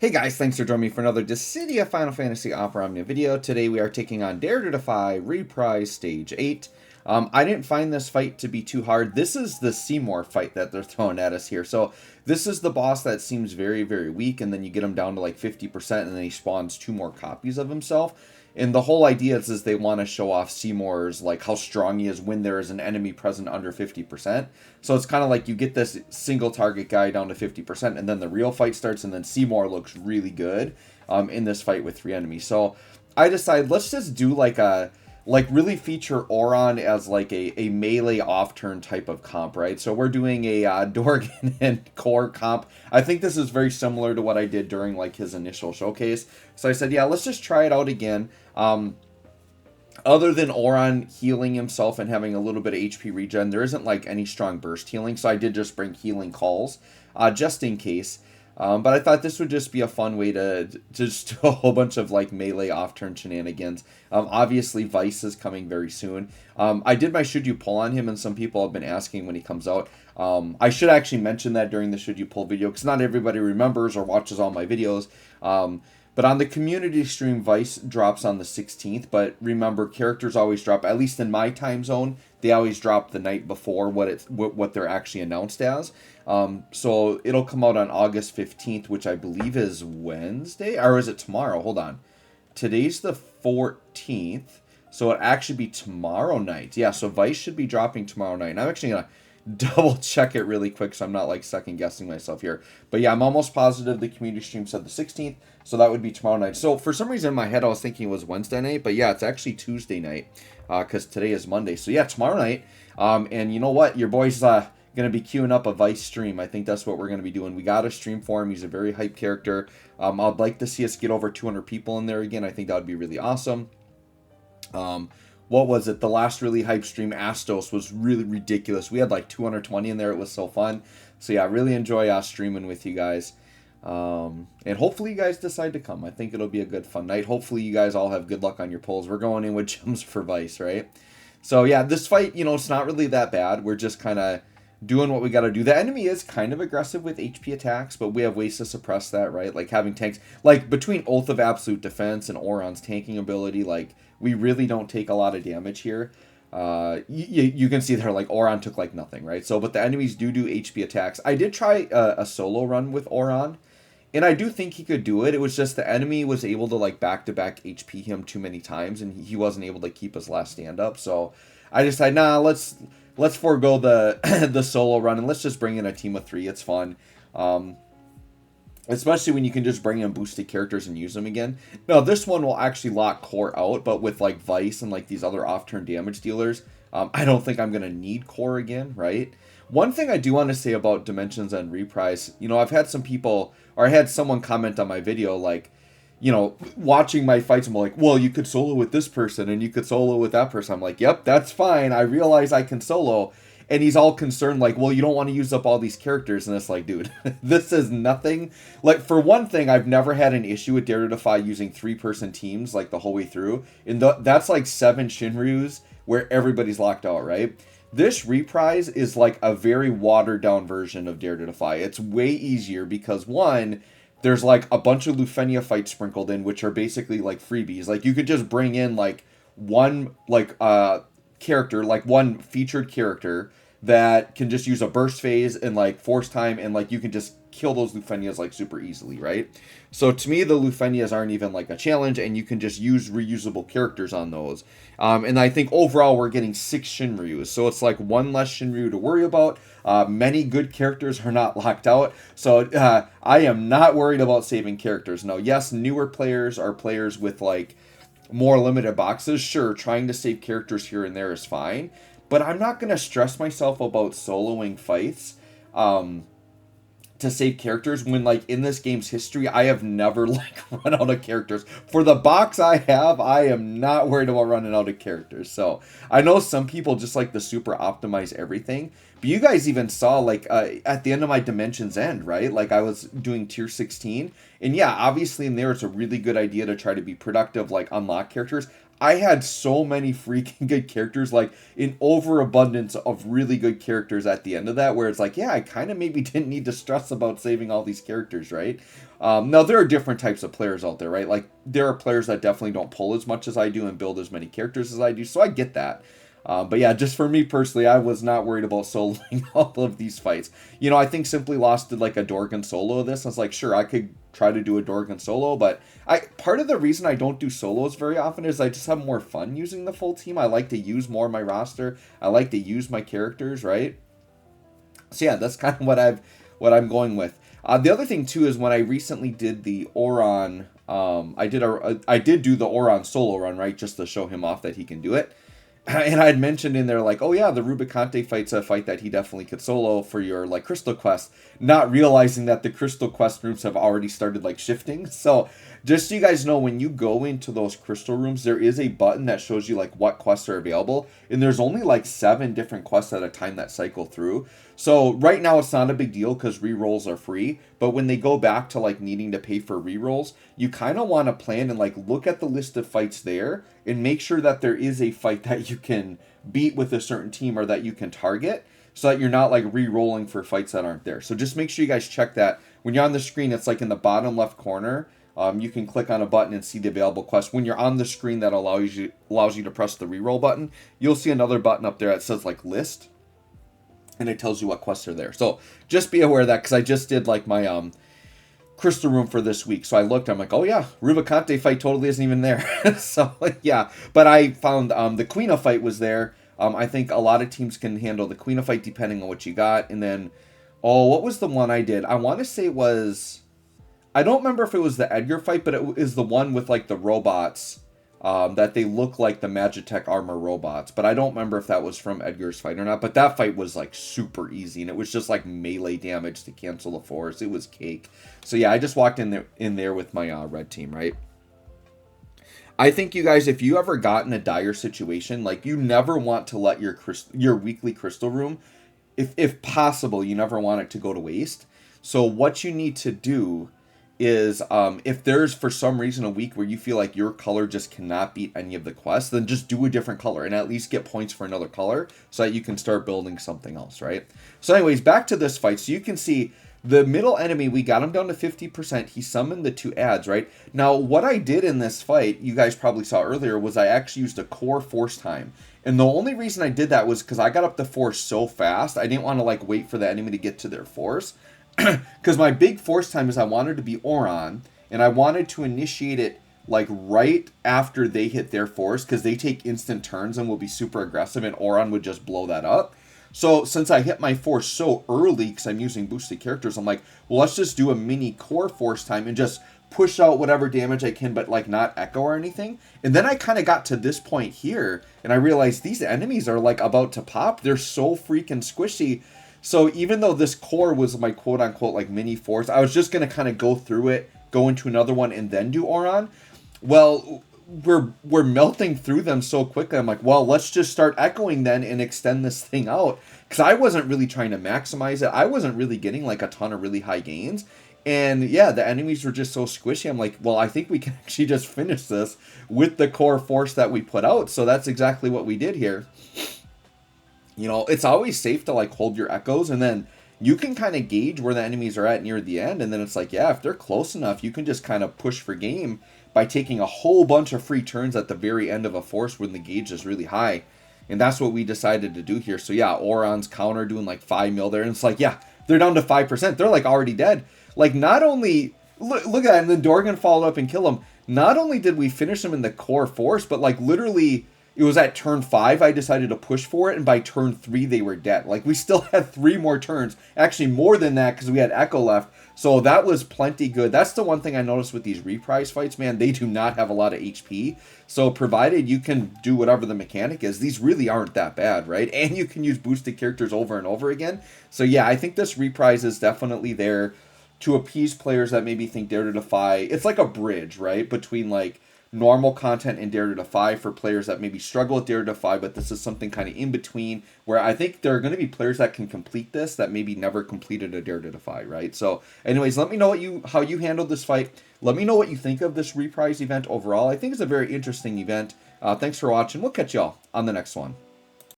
Hey guys, thanks for joining me for another Dissidia Final Fantasy Opera Omnia video. Today we are taking on Dare to Defy Reprise Stage 8. I didn't find this fight to be too hard. This is the Seymour fight that they're throwing at us here. So this is the boss that seems very, very weak, and then you get him down to like 50%, and then he spawns 2 more copies of himself. And the whole idea is they want to show off Seymour's, like, how strong he is when there is an enemy present under 50%. So it's kind of like you get this single target guy down to 50%, and then the real fight starts, and then Seymour looks really good in this fight with 3 enemies. So I decided, let's just do really feature Auron as like a melee off-turn type of comp, right? So we're doing a Dorgann and core comp. I think this is very similar to what I did during like his initial showcase. So I said, yeah, let's just try it out again. Other than Auron healing himself and having a little bit of HP regen, there isn't like any strong burst healing. So I did just bring healing calls just in case. But I thought this would just be a fun way to just do a whole bunch of like melee off-turn shenanigans. Obviously, Viii is coming very soon. I did my Should You Pull on him, and some people have been asking when he comes out. I should actually mention that during the Should You Pull video, because not everybody remembers or watches all my videos. But on the community stream, Viii drops on the 16th. But remember, characters always drop, at least in my time zone, they always drop the night before what they're actually announced as. So it'll come out on August 15th, which I believe is Wednesday, or is it tomorrow? Hold on. Today's the 14th, so it actually be tomorrow night. Yeah, so Viii should be dropping tomorrow night. And I'm actually going to double check it really quick so I'm not like second guessing myself here. But yeah, I'm almost positive the community stream said the 16th, so that would be tomorrow night. So for some reason in my head I was thinking it was Wednesday night, but yeah, it's actually Tuesday night because today is Monday. So yeah, tomorrow night. And you know what? Your boy's going to be queuing up a Viii stream. I think that's what we're going to be doing. We got a stream for him. He's a very hype character. I'd like to see us get over 200 people in there again. I think that would be really awesome. What was it? The last really hype stream, Astos, was really ridiculous. We had like 220 in there. It was so fun. So yeah, I really enjoy streaming with you guys. And hopefully you guys decide to come. I think it'll be a good fun night. Hopefully you guys all have good luck on your pulls. We're going in with gems for Viii, right? So yeah, this fight, it's not really that bad. We're just kind of doing what we got to do. The enemy is kind of aggressive with HP attacks, but we have ways to suppress that, right? Like having tanks, like between Oath of Absolute Defense and Auron's tanking ability, like we really don't take a lot of damage here. You can see there, like Auron took like nothing, right? So, but the enemies do HP attacks. I did try a solo run with Auron, and I do think he could do it. It was just the enemy was able to like back-to-back HP him too many times, and he wasn't able to keep his last stand up. So I decided, nah, let's forego the the solo run and let's just bring in a team of 3. It's fun. Especially when you can just bring in boosted characters and use them again. Now, this one will actually lock core out, but with like Viii and like these other off-turn damage dealers, I don't think I'm going to need core again, right? One thing I do want to say about Dimensions and Reprise, I've had some people, or I had someone comment on my video, like, watching my fights, I'm like, well, you could solo with this person and you could solo with that person. I'm like, yep, that's fine. I realize I can solo. And he's all concerned, like, well, you don't want to use up all these characters. And it's like, dude, this is nothing. Like, for one thing, I've never had an issue with Dare to Defy using 3-person teams, like, the whole way through. And that's like 7 Shinryus where everybody's locked out, right? This Reprise is like a very watered-down version of Dare to Defy. It's way easier because, one, there's like a bunch of Lufenia fights sprinkled in, which are basically like freebies. Like, you could just bring in like one, like, character, like one featured character that can just use a burst phase and like force time, and like you can just kill those Lufenias like super easily, right? So to me, the Lufenias aren't even like a challenge, and you can just use reusable characters on those. And I think overall we're getting 6 Shinryus, so it's like 1 less Shinryu to worry about. Many good characters are not locked out, so I am not worried about saving characters. Now, yes, newer players are players with like more limited boxes. Sure, trying to save characters here and there is fine, but I'm not going to stress myself about soloing fights to save characters when, like, in this game's history, I have never, like, run out of characters. For the box I have, I am not worried about running out of characters. So, I know some people just like to super optimize everything, but you guys even saw, like, at the end of my Dimensions End, right? Like, I was doing tier 16, and yeah, obviously in there, it's a really good idea to try to be productive, like, unlock characters. I had so many freaking good characters, like an overabundance of really good characters at the end of that, where it's like, yeah, I kind of maybe didn't need to stress about saving all these characters, right? Now, there are different types of players out there, right? Like, there are players that definitely don't pull as much as I do and build as many characters as I do, so I get that. But yeah, just for me personally, I was not worried about soloing all of these fights. I think Simply Lost did like a Dorgann solo of this. I was like, sure, I could try to do a Dorgann solo, but part of the reason I don't do solos very often is I just have more fun using the full team. I like to use more of my roster. I like to use my characters, right? So yeah, that's kind of what I'm going with. The other thing too is when I recently did the Auron, I did do the Auron solo run, right, just to show him off that he can do it. And I had mentioned in there, like, oh yeah, the Rubicante fight's a fight that he definitely could solo for your, like, Crystal Quest, not realizing that the Crystal Quest rooms have already started, like, shifting. So, just so you guys know, when you go into those Crystal rooms, there is a button that shows you, like, what quests are available, and there's only, like, 7 different quests at a time that cycle through. So, right now, it's not a big deal, because rerolls are free, but when they go back to, like, needing to pay for rerolls, you kind of want to plan and, like, look at the list of fights there, and make sure that there is a fight that you can beat with a certain team or that you can target, so that you're not like re-rolling for fights that aren't there. So just make sure you guys check that. When you're on the screen, it's like in the bottom left corner. You can click on a button and see the available quest. When you're on the screen that allows you to press the re-roll button, you'll see another button up there that says like list, and it tells you what quests are there. So just be aware of that, because I just did like my Crystal room for this week. So I looked, I'm like, oh yeah, Rubicante fight totally isn't even there. So yeah, but I found the Queen of fight was there. I think a lot of teams can handle the Queen of fight depending on what you got. And then, what was the one I did? I want to say it was, I don't remember if it was the Edgar fight, but it is the one with like the robots that they look like the Magitech armor robots. But I don't remember if that was from Edgar's fight or not. But that fight was like super easy, and it was just like melee damage to cancel the force. It was cake. So yeah, I just walked in there with my red team, right? I think you guys, if you ever got in a dire situation, like you never want to let your weekly crystal room, if possible, you never want it to go to waste. So what you need to do is, if there's for some reason a week where you feel like your color just cannot beat any of the quests, then just do a different color and at least get points for another color so that you can start building something else, right? So anyways, back to this fight. So you can see the middle enemy, we got him down to 50%. He summoned the 2 ads, right? Now, what I did in this fight, you guys probably saw earlier, was I actually used a core force time. And the only reason I did that was because I got up to force so fast, I didn't want to like wait for the enemy to get to their force. Because my big force time is I wanted to be Auron, and I wanted to initiate it like right after they hit their force, because they take instant turns and will be super aggressive, and Auron would just blow that up. So since I hit my force so early, because I'm using boosted characters, I'm like, well, let's just do a mini core force time and just push out whatever damage I can, but like not echo or anything. And then I kind of got to this point here, and I realized these enemies are like about to pop. They're so freaking squishy. So even though this core was my quote unquote like mini force, I was just going to kind of go through it, go into another one, and then do Auron. Well, we're melting through them so quickly. I'm like, well, let's just start echoing then and extend this thing out, because I wasn't really trying to maximize it. I wasn't really getting like a ton of really high gains, and yeah, the enemies were just so squishy. I'm like, well, I think we can actually just finish this with the core force that we put out. So that's exactly what we did here. It's always safe to like hold your echoes, and then you can kind of gauge where the enemies are at near the end, and then it's like, yeah, if they're close enough, you can just kind of push for game by taking a whole bunch of free turns at the very end of a force when the gauge is really high. And that's what we decided to do here. So yeah, Auron's counter doing like 5 mil there, and it's like, yeah, they're down to 5%. They're like already dead. Like, not only, look at that, and then Dorgann followed up and killed him. Not only did we finish him in the core force, but like literally, it was at turn 5 I decided to push for it, and by turn 3 they were dead. Like, we still had 3 more turns. Actually, more than that, because we had Echo left. So that was plenty good. That's the one thing I noticed with these Reprise fights, man. They do not have a lot of HP. So provided you can do whatever the mechanic is, these really aren't that bad, right? And you can use boosted characters over and over again. So yeah, I think this Reprise is definitely there to appease players that maybe think Dare to Defy. It's like a bridge, right? Between like normal content and Dare to Defy for players that maybe struggle with Dare to Defy, but this is something kind of in between, where I think there are going to be players that can complete this that maybe never completed a Dare to Defy, right? So anyways, let me know how you handled this fight. Let me know what you think of this Reprise event overall. I think it's a very interesting event. Thanks for watching. We'll catch y'all on the next one.